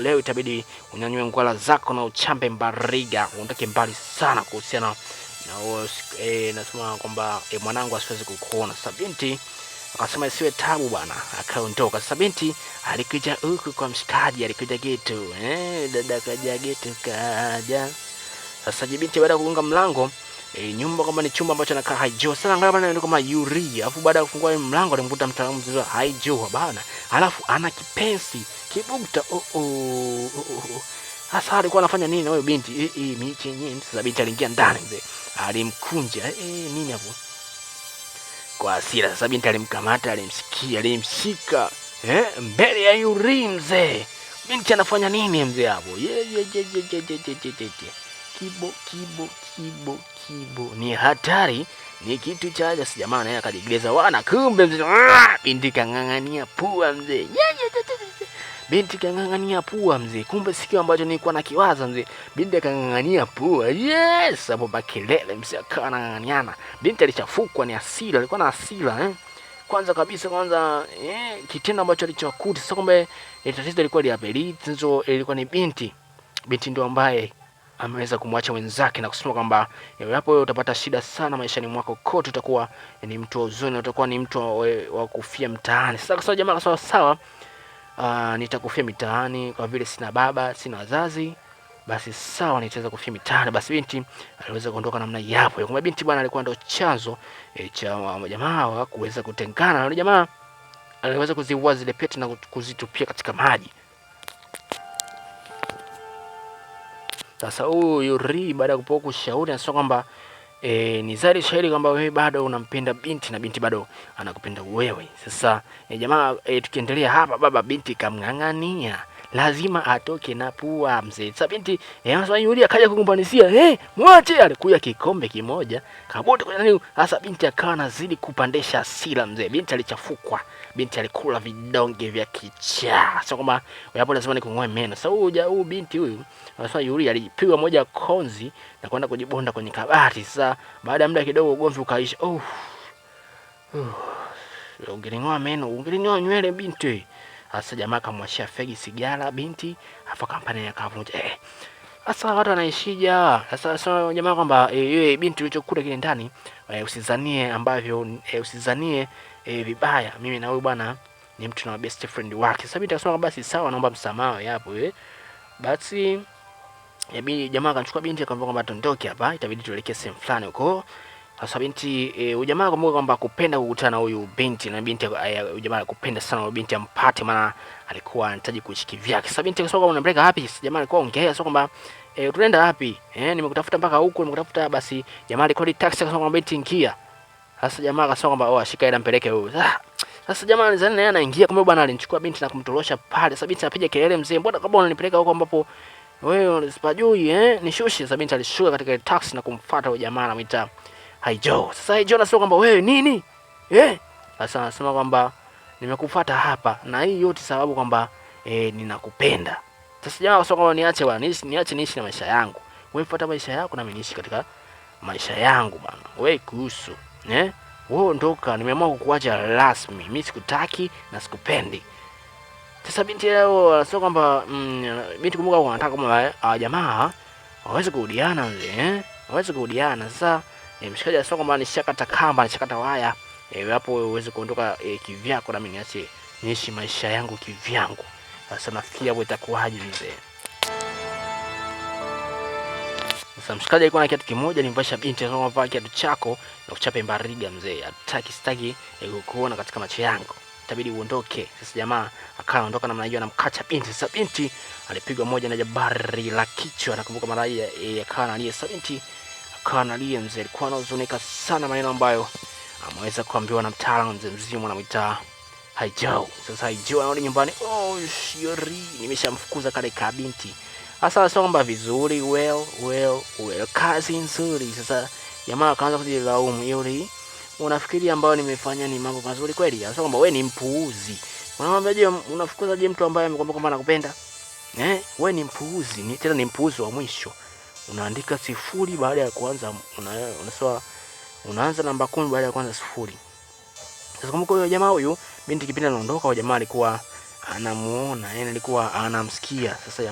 leo itabidi unyanyue ngwala zako na uchambe mbariga, uondoke mbali sana kuhusiana na nasema kwamba mwanangu asiweze kukuona. Sasa binti akasema isiwe tabu bwana, akaondoka. Sasa binti alikuja huku kwa mshikaji, alikuja getu, dada kaja getu kaja. Sasa binti baada ya kufunga mlango nyumba kama ni chumba ambacho anakaa Haijo. Sasa angalia bwana, ndio kama Yuri. Alafu baada ya kufungua mlango alimkuta mtaalamu mzuri Haijo bana. Alafu ana kipenzi kibugta. Sasa alikuwa anafanya nini na huyo binti? Miche yenyewe. Sasa binti aliingia ndani mzee. Alimkunja. Nini hapo? Kwa hasira sasa binti alimkamata, alimshika. Mbele ya Yuri mzee. Binti anafanya nini mzee hapo? Kibo ni hatari, ni kitu cha ajabu jamaa. Naye akajigeleza wana, kumbe mzee binti kangangania pua mzee. Binti kangangania pua mzee, kumbe sikio ambacho nilikuwa nakiwaza mzee. Binti kangangania pua. Yes, hapo bakelele mzee akananganiana. Binti alichafukwa, ni hasira, alikuwa na hasira Kwanza kabisa kitendo ambacho alichokuta sasa, kumbe tatizo lilikuwa liapeli, tatizo ilikuwa ni binti. Binti ndio ambaye ameweza kumwacha wenzake na kusema kwamba hapo wewe utapata shida sana maishani mwako kote, utakuwa ni mtu wa uzuni, utakuwa ni mtu wa kufia mtaani. Sasa jamaa akasema sawa, nitakufia mitaani kwa vile sina baba, sina wazazi, basi sawa, nitaweza kufia mitaani. Basi binti aliweza kuondoka namna yapo. Kwa binti bwana alikuwa ndo chanzo cha jamaa kuweza kutengana na yule jamaa. Aliweza kuziua zile pete na kuzitupia katika maji. Sasa huyu Yuri baada ya kupoa kushauri anasema kwamba ni zaidi shairi kwamba wewe bado unampenda binti na binti bado anakupenda wewe. Sasa jamaa tukiendelea hapa baba binti kamng'ang'ania, lazima atoke na pua mzee. Sasa binti sasa Yuri akaja kukumbanisia, mwache. Alikuja kikombe kimoja kabote kwa nini. Sasa binti akawa anazidi kupandisha hasira mzee. Binti alichafukwa, binti alikula vidonge vya kichaa. Sasa kwamba hapo lazima nikung'oe meno. Sasa huyu binti huyu sasa Yuri alipigwa moja konzi na kwenda kujibonda kwenye kabati. Sasa baada ya muda kidogo ugomvi ukaisha. Ungelingoa meno, ungelingoa nywele binti. Sasa jamaa kamwashia fegi sigara binti, afa kampani yakavunja. Sasa watu wanaishija. Sasa jamaa kwamba yeye binti ulichokuta kile ndani usizanie ambavyo usizanie vibaya. Mimi na huyu bwana ni mtu na best friend wake. Sasa binti akasema basi sawa, naomba msamaha yapo basi jamaa akachukua binti akamwambia kwamba tuondoke hapa, itabidi tuelekee sehemu fulani huko. Sasa binti jamaa akamwambia kwamba kupenda kukutana huyu binti na binti jamaa akupenda sana huyu binti ampate, maana alikuwa anahitaji kuishi kivyake. Sasa binti akasema kwamba unampeleka wapi? Jamaa alikuwa ongea sasa kwamba tunaenda wapi? Nimekutafuta mpaka huko, nimekutafuta. Basi jamaa alikuwa taxi akasema kwamba binti ingia. Sasa jamaa akasema kwamba ashika ila mpeleke huyu. Sasa jamaa alizani naye anaingia, kumbe bwana alinichukua binti na kumtorosha pale. Sasa binti anapiga kelele, mzee mbona kama unanipeleka huko ambapo wewe usipajui nishushe. Sasa binti alishuka katika taxi na kumfuata huyo jamaa anamuita Haijo. Sasa Haijo anasema kwamba wewe nini? Sasa anasema kwamba nimekufuata hapa na hii yote sababu kwamba ninakupenda. Sasa jamaa anasema kwamba niache bwana, niache niishi na maisha yangu. Wewe fuata maisha yako na mimi niishi katika maisha yangu bwana. Wewe kuhusu wewe ondoka, nimeamua kukuacha rasmi. Mimi sikutaki na sikupendi. Sasa binti leo anasema kwamba binti kumbuka anataka kama jamaa waweze kurudiana mzee, waweze kurudiana. Sasa mshikaji anasema kwamba nishakata kamba, nishakata waya, hapo uweze kuondoka kivyako na mimi niache niishi maisha yangu kivyangu. Sasa nafikiria hapo itakuwaje mzee? Sasa mshikaji alikuwa na kiatu kimoja, nimvasha binti anasema vaa kiatu chako na kuchape mbariga mzee. Sitaki kukuona katika macho yangu. Itabidi uondoke. Sasa jamaa akaondoka namna hiyo, anamkacha binti. Sasa binti alipigwa moja na jabari la kichwa, nakumbuka mara hii akawa analia. Sasa binti akawa analia mzee, alikuwa anahuzunika sana, maneno ambayo ameweza kuambiwa na mtaalamu mzee mzima anamuita Haijo. Sasa Haijo anarudi nyumbani, Yuri nimeshamfukuza kale ka binti. Sasa anasoma vizuri, well, kazi nzuri. Sasa jamaa akaanza kujilaumu, Yuri unafikiri ambao nimefanya ni mambo mazuri kweli? Anasema kwamba wewe ni mpuuzi. Unamwambiaje, unafukuzaje mtu ambaye amekwambia kwamba anakupenda? Wewe ni mpuuzi, tena ni mpuuzi wa mwisho. Unaandika 0 baada ya kuanza, unasema unaanza namba 10 baada ya kuanza 0. Sasa kumbuka huyo jamaa huyu binti kipindi anaondoka, huyo jamaa alikuwa anamuona, yani alikuwa anamsikia. Sasa